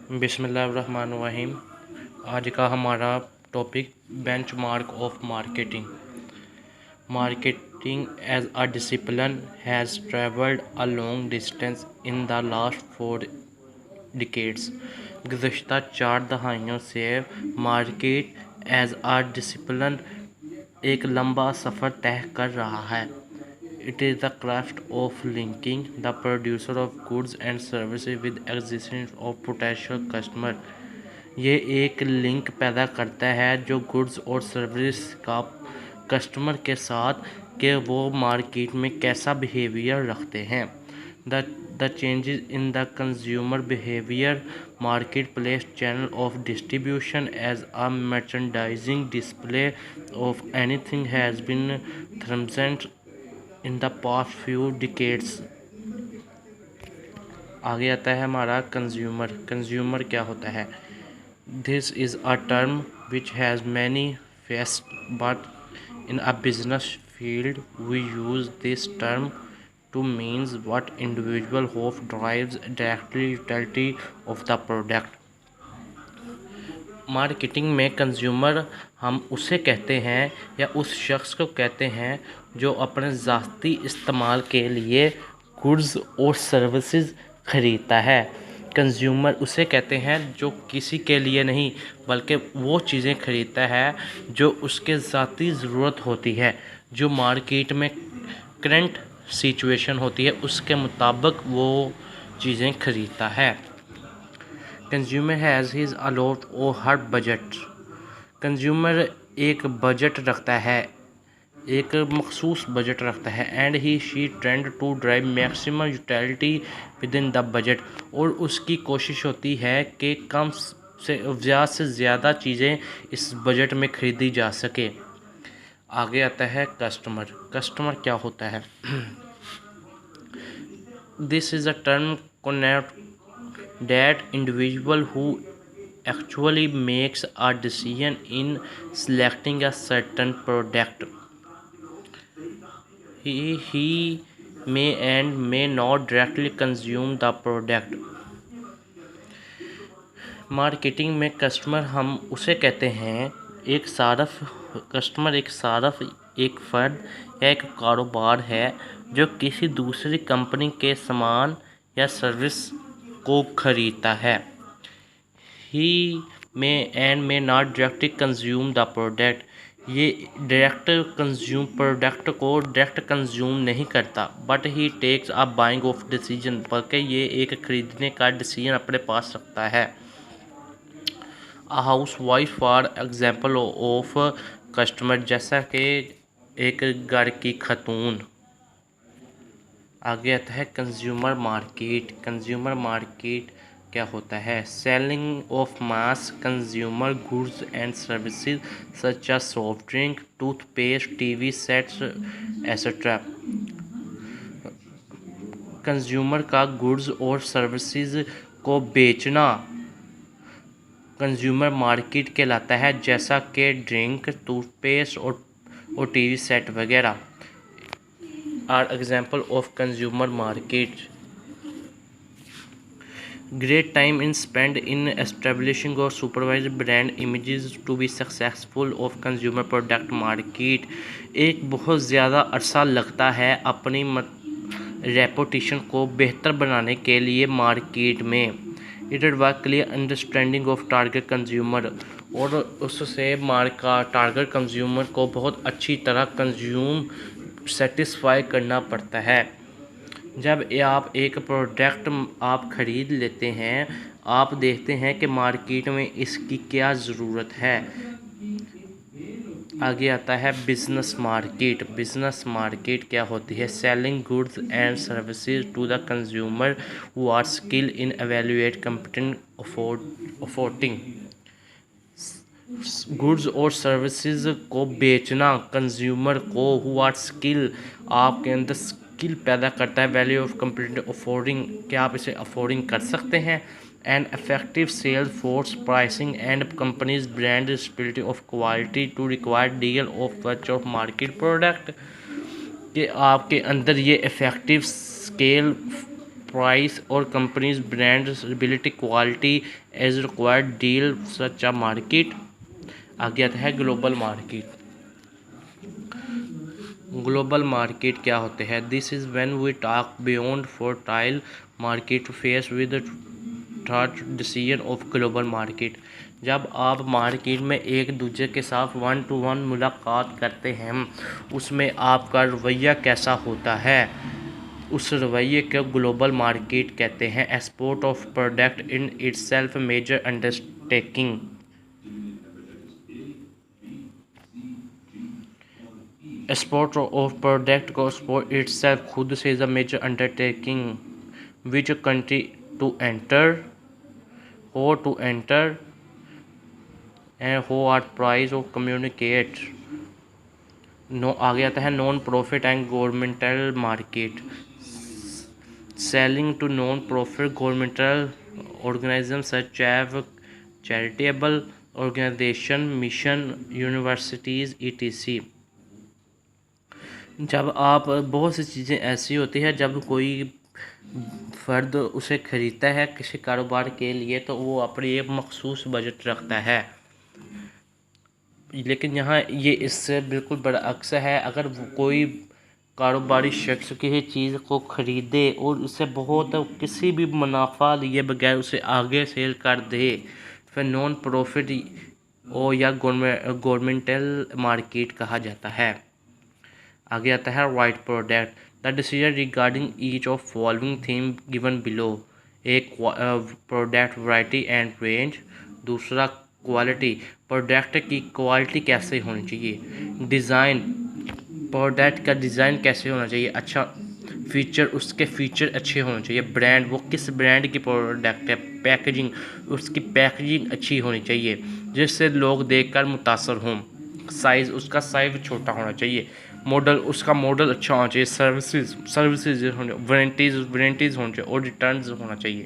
बिस्मिल्लाहिर्रहमानिर्रहीम। आज का हमारा topic benchmark of marketing. Marketing as a discipline has travelled a long distance in the last 4 decades. गुज़श्ता 4 दहाइयों से मार्केट एज अ डिसिप्लिन एक लंबा सफ़र तय कर रहा है। It is the craft of linking the producer of goods and services with existing of potential customer। ये एक लिंक पैदा करता है जो गुड्स और सर्विस का कस्टमर के साथ कि वो मार्केट में कैसा बिहेवियर रखते हैं। The changes in the consumer behavior, marketplace channel of distribution as a merchandising display of anything has been transcended in the past few decades. आगे आता है हमारा कंज्यूमर क्या होता है। This is a term which has many face but in a business field we use this term to means what individual hope drives directly utility of the product. Marketing में consumer हम उसे कहते हैं या उस शख्स को कहते हैं जो अपने ज़ाती इस्तेमाल के लिए गुड्स और सर्विसेज ख़रीदता है। कंज्यूमर उसे कहते हैं जो किसी के लिए नहीं बल्कि वो चीज़ें ख़रीदता है जो उसके ज़ाती ज़रूरत होती है, जो मार्केट में करंट सिचुएशन होती है उसके मुताबिक वो चीज़ें ख़रीदता है। कंज्यूमर हैज़ हिज अलॉट और हर बजट। कंज्यूमर एक बजट रखता है, एक मखसूस बजट रखता है and he she trend to drive maximum utility within the budget. और उसकी कोशिश होती है कि कम से ज़्यादा चीज़ें इस बजट में ख़रीदी जा सके। आगे आता है कस्टमर क्या होता है। This is a term connect that individual who actually makes a decision in selecting a certain product. He may and may not directly consume the product। Marketing में कस्टमर हम उसे कहते हैं कस्टमर एक सारफ, एक फ़र्द या एक कारोबार है जो किसी दूसरी कंपनी के सामान या सर्विस को ख़रीदता है। He may and may not directly consume the product. ये प्रोडक्ट को डायरेक्ट कंज्यूम नहीं करता but he takes a buying of decision, बल्कि ये एक ख़रीदने का डिसीजन अपने पास रखता है। A house wife for example of customer, जैसा कि एक घर की खतून। आगे आता है कंज्यूमर मार्केट क्या होता है। Selling of mass consumer goods and services such as soft drink, toothpaste, TV sets etcetera. Consumer का गुड्स और सर्विसेज को बेचना कंज्यूमर मार्केट कहलाता है, जैसा कि ड्रिंक, टूथपेस्ट और टीवी सेट वगैरह are example of consumer market. Great time is spent in establishing or supervised brand images to be successful of consumer product market। एक बहुत ज़्यादा अरसा लगता है अपनी रेपुटेशन को बेहतर बनाने के लिए मार्केट में। It requires clear understanding of target consumer, और उससे टारगेट कंज्यूमर को बहुत अच्छी तरह सेटिस्फाई करना पड़ता है। जब आप एक प्रोडक्ट आप ख़रीद लेते हैं, आप देखते हैं कि मार्केट में इसकी क्या ज़रूरत है। आगे आता है बिजनेस मार्केट क्या होती है। Selling goods and services to the consumer who are skill in evaluate competent affording. Goods और सर्विसेज को बेचना कंज्यूमर को हु आर स्किल, आपके अंदर स्किल पैदा करता है। वैल्यू ऑफ कंप्लीट अफोर्डिंग, क्या आप इसे अफोर्डिंग कर सकते हैं। And effective sales force pricing and companies brand respective of quality to require deal of such of market product. कि आपके अंदर ये इफेक्टिव स्केल प्राइस और companies brand ability quality as required deal such a market. आगे आता है global market. Global market क्या होते हैं? This is when we talk beyond fertile market face with third decision of global market. जब आप market में एक दूसरे के साथ 1 to 1 मुलाकात करते हैं, उसमें आपका रवैया कैसा होता है, उस रवैये को ग्लोबल मार्केट कहते हैं। Export of product in itself major undertaking. Export of product को एक्सपोर्ट इटसेल्फ खुद से is a major undertaking. Which country to enter, how to enter and how are price of communicate. Now आगे आता है non profit and governmental market. Selling to non profit governmental organisation such as charitable organisation, mission, universities ETC। जब आप बहुत सी चीज़ें ऐसी होती है, जब कोई फ़र्द उसे ख़रीदता है किसी कारोबार के लिए, तो वो अपनी एक मखसूस बजट रखता है। लेकिन यहाँ ये इससे बिल्कुल बरअक्स है। अगर कोई कारोबारी शख्स किसी चीज़ को ख़रीदे और उसे बहुत किसी भी मुनाफा लिए बगैर उसे आगे सेल कर दे, फिर नॉन प्रॉफिट और या गवर्नमेंटल मार्केट कहा जाता है। आगे आता है right product. The decision regarding each of following theme given below. एक प्रोडक्ट वैरायटी एंड रेंज। दूसरा क्वालिटी, प्रोडक्ट की क्वालिटी कैसे होनी चाहिए। डिज़ाइन, प्रोडक्ट का डिज़ाइन कैसे होना चाहिए, अच्छा। फीचर, उसके फीचर अच्छे होने चाहिए। ब्रांड, वो किस ब्रांड की प्रोडक्ट है। पैकेजिंग, उसकी पैकेजिंग अच्छी होनी चाहिए जिससे लोग देखकर मुतासर हों। साइज़, उसका साइज़ छोटा होना चाहिए। मॉडल, उसका मॉडल अच्छा होना चाहिए। सर्विसेज होने, वारंटीज़ होनी चाहिए और रिटर्न्स होना चाहिए।